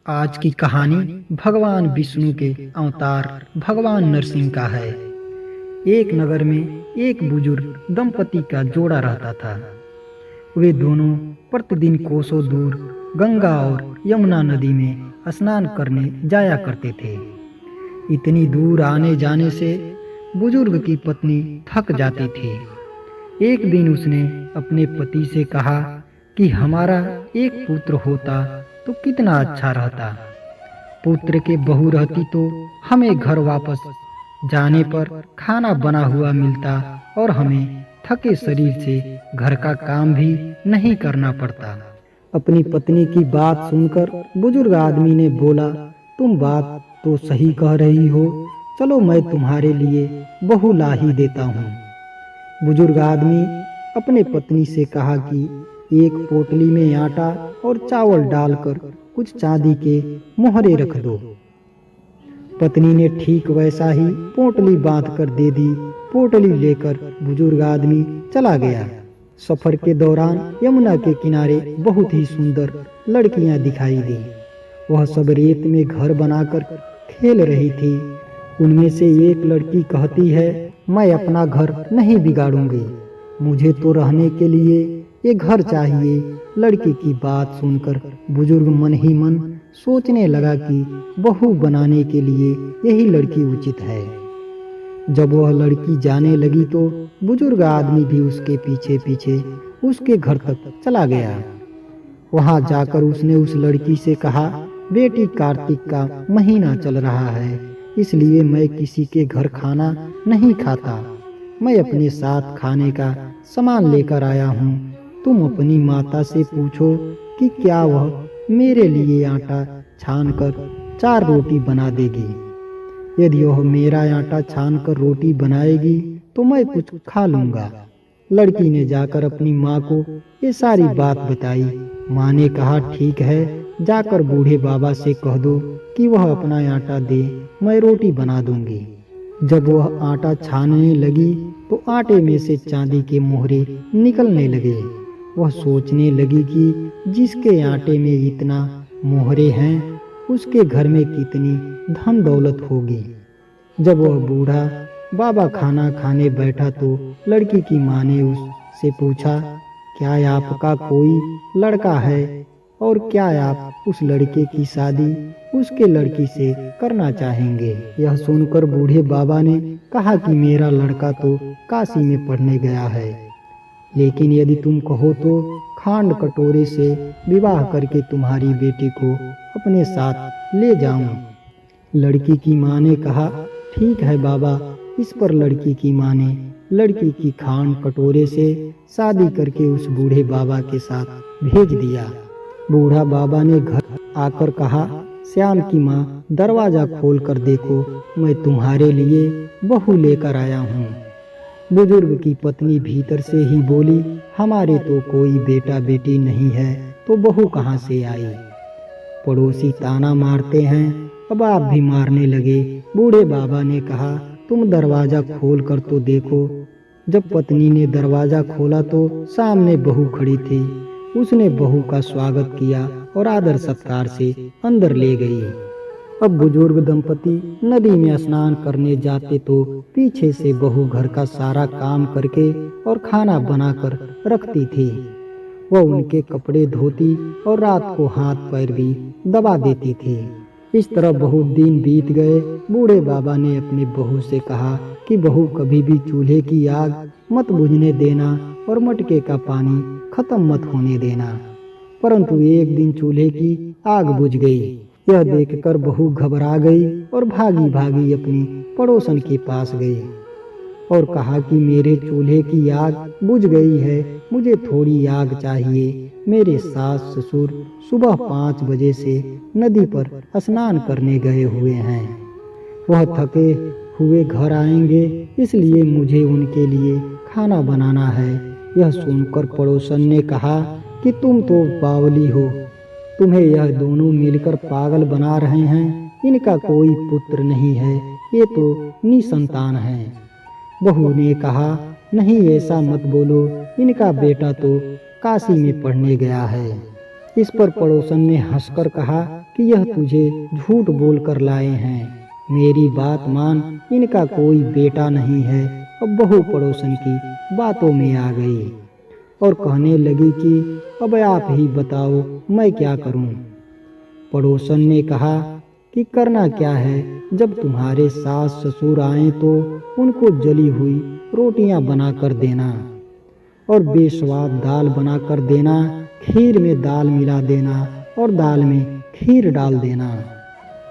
आज की कहानी भगवान विष्णु के अवतार भगवान नरसिंह का है। एक नगर में एक बुजुर्ग दंपति का जोड़ा रहता था। वे दोनों प्रतिदिन कोसों दूर गंगा और यमुना नदी में स्नान करने जाया करते थे। इतनी दूर आने जाने से बुजुर्ग की पत्नी थक जाती थी। एक दिन उसने अपने पति से कहा कि हमारा एक पुत्र होता तो कितना अच्छा रहता। पुत्र के बहू रहती तो हमें घर वापस जाने पर खाना बना हुआ मिलता और हमें थके शरीर से घर का काम भी नहीं करना पड़ता। अपनी पत्नी की बात सुनकर बुजुर्ग आदमी ने बोला, तुम बात तो सही कह रही हो, चलो मैं तुम्हारे लिए बहू ला ही देता हूँ। बुजुर्ग आदमी अपने पत्नी से कहा कि एक पोटली में आटा और चावल डालकर कुछ चांदी के मोहरे रख दो। पत्नी ने ठीक वैसा ही पोटली बांधकर दे दी। पोटली लेकर बुजुर्ग आदमी चला गया। सफर के दौरान यमुना के किनारे बहुत ही सुंदर लड़कियां दिखाई दी। वह सब रेत में घर बनाकर खेल रही थी। उनमें से एक लड़की कहती है, मैं अपना घर नहीं बिगाड़ूंगी, मुझे तो रहने के लिए ये घर चाहिए। लड़की की बात सुनकर बुजुर्ग मन ही मन सोचने लगा कि बहू बनाने के लिए यही लड़की उचित है। जब वह लड़की जाने लगी तो बुजुर्ग आदमी भी उसके पीछे पीछे उसके घर तक चला गया। वहां जाकर उसने उस लड़की से कहा, बेटी, कार्तिक का महीना चल रहा है, इसलिए मैं किसी के घर खाना नहीं खाता। मैं अपने साथ खाने का सामान लेकर आया हूँ। तुम अपनी माता से पूछो कि क्या वह मेरे लिए आटा छानकर 4 रोटी बना देगी। यदि वह मेरा आटा छानकर रोटी बनाएगी तो मैं कुछ खा लूँगा। लड़की ने जाकर अपनी माँ को ये सारी बात बताई। माँ ने कहा, ठीक है, जाकर बूढ़े बाबा से कह दो कि वह अपना आटा दे, मैं रोटी बना दूंगी। जब वह आटा छानने लगी तो आटे में से चांदी के मोहरे निकलने लगे। वह सोचने लगी कि जिसके आटे में इतना मोहरे हैं उसके घर में कितनी धन दौलत होगी। जब वह बूढ़ा बाबा खाना खाने बैठा तो लड़की की माँ ने उससे पूछा, क्या आपका कोई लड़का है और क्या आप उस लड़के की शादी उसके लड़की से करना चाहेंगे। यह सुनकर बूढ़े बाबा ने कहा कि मेरा लड़का तो काशी में पढ़ने गया है, लेकिन यदि तुम कहो तो खांड कटोरे से विवाह करके तुम्हारी बेटी को अपने साथ ले जाऊं। लड़की की माँ ने कहा, ठीक है बाबा। इस पर लड़की की माँ ने लड़की की खांड कटोरे से शादी करके उस बूढ़े बाबा के साथ भेज दिया। बूढ़ा बाबा ने घर आकर कहा, श्याम की माँ, दरवाजा खोल कर देखो, मैं तुम्हारे लिए बहू लेकर आया हूँ। बुजुर्ग की पत्नी भीतर से ही बोली, हमारे तो कोई बेटा बेटी नहीं है तो बहू कहाँ से आई। पड़ोसी ताना मारते हैं, अब आप भी मारने लगे। बूढ़े बाबा ने कहा, तुम दरवाजा खोल कर तो देखो। जब पत्नी ने दरवाजा खोला तो सामने बहू खड़ी थी। उसने बहू का स्वागत किया और आदर सत्कार से अंदर ले गई। अब बुजुर्ग दंपति नदी में स्नान करने जाते तो पीछे से बहू घर का सारा काम करके और खाना बनाकर रखती थी। वह उनके कपड़े धोती और रात को हाथ पैर भी दबा देती थी। इस तरह बहुत दिन बीत गए। बूढ़े बाबा ने अपनी बहू से कहा कि बहू, कभी भी चूल्हे की आग मत बुझने देना और मटके का पानी खत्म मत होने देना। परंतु एक दिन चूल्हे की आग बुझ गई। यह देखकर बहू घबरा गई और भागी भागी अपनी पड़ोसन के पास गई और कहा कि मेरे चूल्हे की आग बुझ गई है, मुझे थोड़ी आग चाहिए। मेरे सास ससुर सुबह 5 बजे से नदी पर स्नान करने गए हुए हैं। वह थके हुए घर आएंगे, इसलिए मुझे उनके लिए खाना बनाना है। यह सुनकर पड़ोसन ने कहा कि तुम तो बावली हो, तुम्हें यह दोनों मिलकर पागल बना रहे हैं। इनका कोई पुत्र नहीं है, ये तो निसंतान है। बहू ने कहा, नहीं, ऐसा मत बोलो, इनका बेटा तो काशी में पढ़ने गया है। इस पर पड़ोसन ने हंसकर कहा, कि यह तुझे झूठ बोलकर लाए हैं। मेरी बात मान, इनका कोई बेटा नहीं है। अब बहू पड़ोसन की बातों में आ गई और कहने लगी कि अब आप ही बताओ मैं क्या करूं। पड़ोसन ने कहा कि करना क्या है, जब तुम्हारे सास ससुर आए तो उनको जली हुई रोटियां बना कर देना और बेस्वाद दाल बना कर देना, खीर में दाल मिला देना और दाल में खीर डाल देना।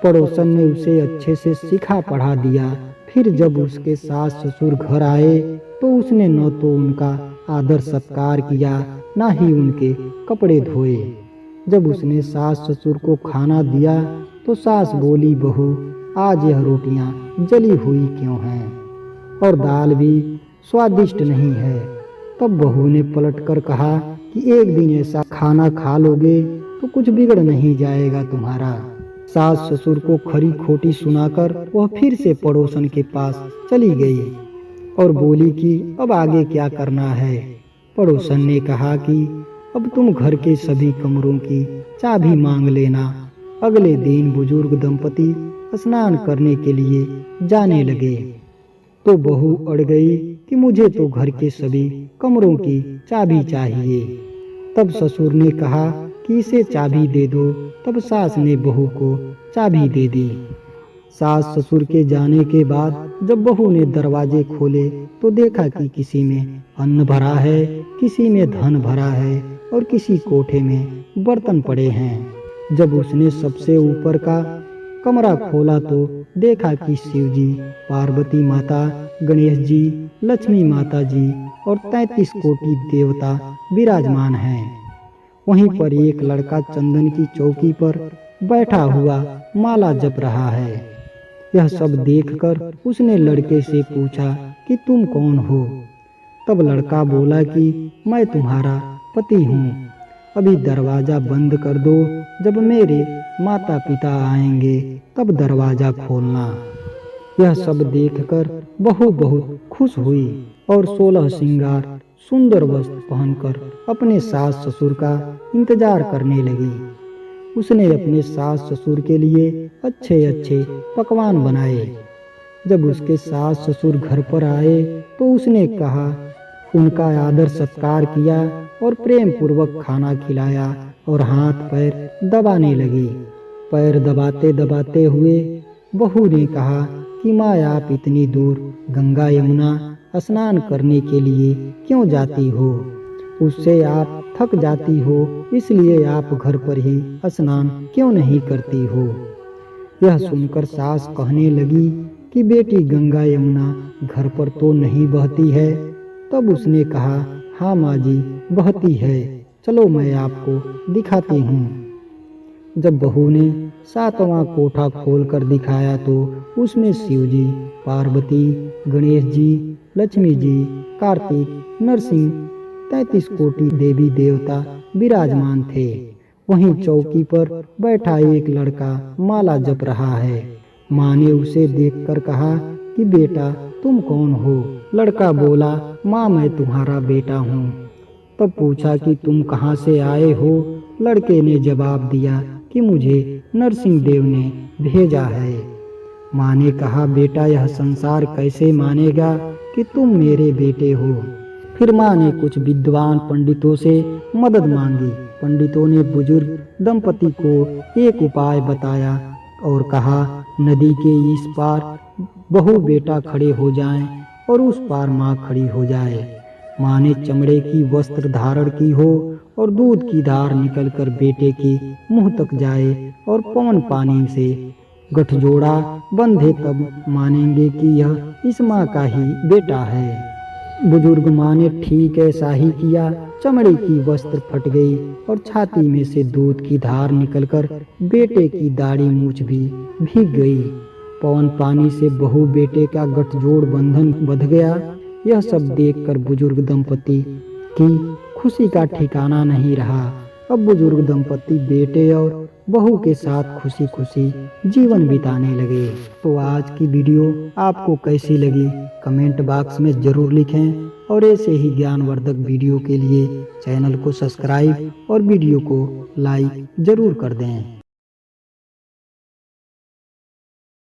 पड़ोसन ने उसे अच्छे से सिखा पढ़ा दिया। फिर जब उसके सास ससुर घर आए तो उसने न तो उनका आदर सत्कार किया, न ही उनके कपड़े धोए। जब उसने सास ससुर को खाना दिया तो सास बोली, बहू आज यह रोटियां जली हुई क्यों हैं और दाल भी स्वादिष्ट नहीं है। तब बहू ने पलटकर कहा कि एक दिन ऐसा खाना खा लोगे तो कुछ बिगड़ नहीं जाएगा तुम्हारा। सास ससुर को खरी खोटी सुनाकर वह फिर से पड़ोसन के पास चली गई और बोली कि अब आगे क्या करना है। पड़ोसन ने कहा कि अब तुम घर के सभी कमरों की चाबी मांग लेना। अगले दिन बुजुर्ग दंपति स्नान करने के लिए जाने लगे तो बहू अड़ गई कि मुझे तो घर के सभी कमरों की चाबी चाहिए। तब ससुर ने कहा कि इसे चाबी दे दो। तब सास ने बहू को चाबी दे दी। सास ससुर के जाने के बाद जब बहू ने दरवाजे खोले तो देखा कि किसी में अन्न भरा है, किसी में धन भरा है और किसी कोठे में बर्तन पड़े हैं। जब उसने सबसे ऊपर का कमरा खोला तो देखा कि शिव जी, पार्वती माता, गणेश जी, लक्ष्मी माता जी और 33 कोटि देवता विराजमान हैं। वहीं पर एक लड़का चंदन की चौकी पर बैठा हुआ माला जप रहा है। यह सब देखकर उसने लड़के से पूछा कि तुम कौन हो। तब लड़का बोला कि मैं तुम्हारा पति हूँ। अभी दरवाजा बंद कर दो, जब मेरे माता पिता आएंगे तब दरवाजा खोलना। यह सब देखकर बहू बहुत खुश हुई और 16 श्रृंगार सुंदर वस्त्र पहनकर अपने सास ससुर का इंतजार करने लगी। उसने अपने सास ससुर के लिए अच्छे अच्छे पकवान बनाए। जब उसके सास ससुर घर पर आए तो उसने कहा, उनका आदर सत्कार किया और प्रेम पूर्वक खाना खिलाया और हाथ पैर दबाने लगी। पैर दबाते दबाते हुए बहू ने कहा कि माँ आप इतनी दूर गंगा यमुना स्नान करने के लिए क्यों जाती हो? उससे आप थक जाती हो, इसलिए आप घर पर ही स्नान क्यों नहीं करती हो? यह सुनकर सास कहने लगी कि बेटी गंगा यमुना घर पर तो नहीं बहती है। तब उसने कहा, हाँ माँ जी बहती है, चलो मैं आपको दिखाती हूँ। जब बहू ने 7वां कोठा खोलकर दिखाया तो उसमें शिव जी, पार्वती, गणेश जी, लक्ष्मी जी, कार्तिक, नरसिंह, 33 कोटि देवी देवता विराजमान थे। वहीं चौकी पर बैठा एक लड़का माला जप रहा है। माँ ने उसे देखकर कहा कि बेटा तुम कौन हो? लड़का बोला, माँ मैं तुम्हारा बेटा हूँ। तब पूछा कि तुम कहाँ से आए हो? लड़के ने जवाब दिया कि मुझे नरसिंह देव ने भेजा है। माँ ने कहा, बेटा यह संसार कैसे मानेगा कि तुम मेरे बेटे हो? फिर माँ ने कुछ विद्वान पंडितों से मदद मांगी। पंडितों ने बुजुर्ग दंपति को एक उपाय बताया और कहा, नदी के इस पार बहू बेटा खड़े हो जाएं और उस पार माँ खड़ी हो जाए। माँ ने चमड़े की वस्त्र धारण की हो और दूध की धार निकलकर बेटे के मुंह तक जाए और पवन पानी से गठजोड़ा बंधे, तब मानेंगे कि यह इस माँ का ही बेटा है। बुजुर्ग माँ ने ठीक ऐसा ही किया। चमड़े की वस्त्र फट गई और छाती में से दूध की धार निकलकर बेटे की दाढ़ी मूछ भी भीग गई। पवन पानी से बहू बेटे का गठजोड़ बंधन बंध गया। यह सब देखकर बुजुर्ग दंपति की खुशी का ठिकाना नहीं रहा। अब बुजुर्ग दंपति बेटे और बहू के साथ खुशी खुशी जीवन बिताने लगे। तो आज की वीडियो आपको कैसी लगी कमेंट बॉक्स में जरूर लिखें और ऐसे ही ज्ञानवर्धक वीडियो के लिए चैनल को सब्सक्राइब और वीडियो को लाइक जरूर कर दें।